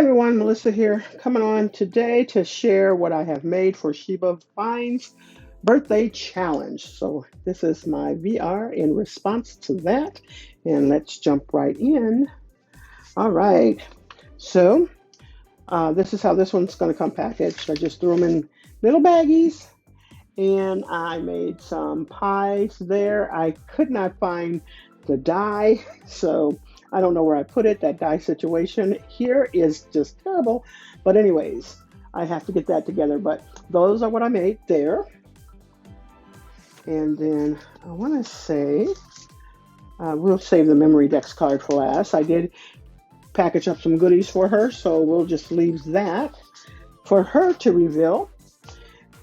Everyone, Melissa here, coming on today to share what I have made for Sheba Fine's birthday challenge. So this is my VR in response to that, and let's jump right in. All right, so this is how this one's going to come packaged. I just threw them in little baggies, and I made some pies there. I could not find the die, so I don't know where I put it. That die situation here is just terrible. But anyways, I have to get that together. But those are what I made there. And then I want to say, we'll save the memory dex card for last. I did package up some goodies for her, so we'll just leave that for her to reveal.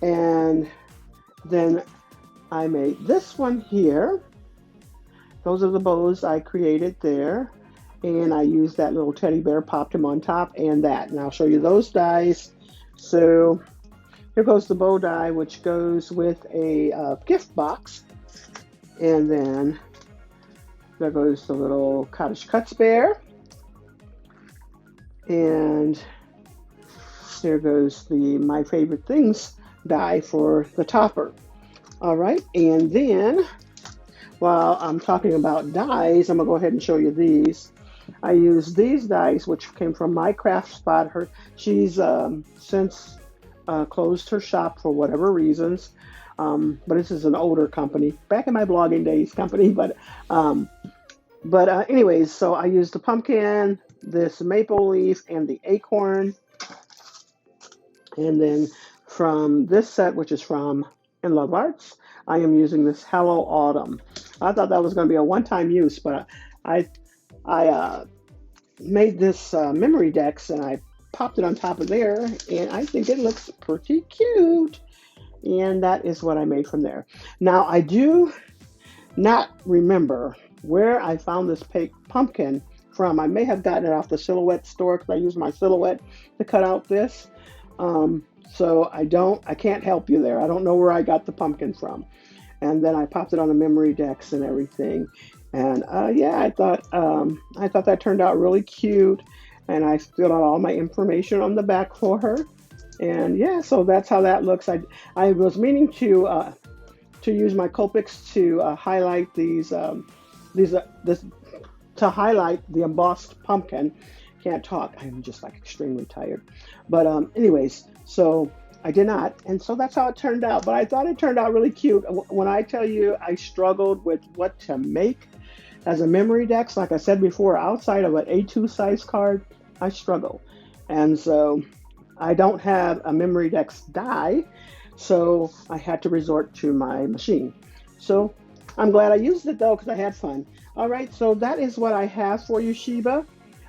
And then I made this one here. Those are the bows I created there. And I used that little teddy bear, popped him on top, and that. And I'll show you those dies. So here goes the bow die, which goes with a gift box. And then there goes the little Cottage Cuts bear. And there goes the My Favorite Things die for the topper. All right, and then while I'm talking about dies, I'm going to go ahead and show you these. I used these dies, which came from my craft spot. She's since closed her shop for whatever reasons. But this is an older company, back in my blogging days company. But anyways, so I used the pumpkin, this maple leaf, and the acorn. And then from this set, which is from In Love Arts, I am using this Hello Autumn. I thought that was going to be a one-time use, but I made this memory dex and I popped it on top of there, and I think it looks pretty cute. And that is what I made from there. Now, I do not remember where I found this pumpkin from. I may have gotten it off the Silhouette store because I used my Silhouette to cut out this. So I can't help you there. I don't know where I got the pumpkin from. And then I popped it on the memory dex and everything. And yeah, I thought that turned out really cute. And I filled out all my information on the back for her. And yeah, so that's how that looks. I was meaning to use my Copics to highlight to highlight the embossed pumpkin. Can't talk. I'm just like extremely tired. But anyways, so I did not. And so that's how it turned out. But I thought it turned out really cute. When I tell you I struggled with what to make as a memory dex, like I said before, outside of an A2 size card, I struggle. And so I don't have a memory dex die. So I had to resort to my machine. So I'm glad I used it though, because I had fun. All right, so that is what I have for you, Sheba.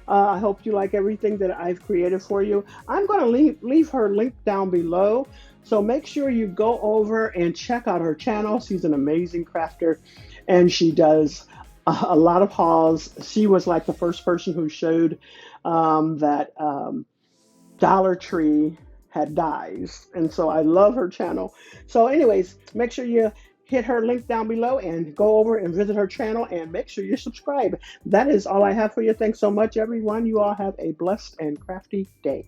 I hope you like everything that I've created for you. I'm going to leave her link down below. So make sure you go over and check out her channel. She's an amazing crafter, and she does a lot of hauls. She was like the first person who showed that Dollar Tree had dies. And so I love her channel. So anyways, make sure you hit her link down below and go over and visit her channel, and make sure you subscribe. That is all I have for you. Thanks so much, everyone. You all have a blessed and crafty day.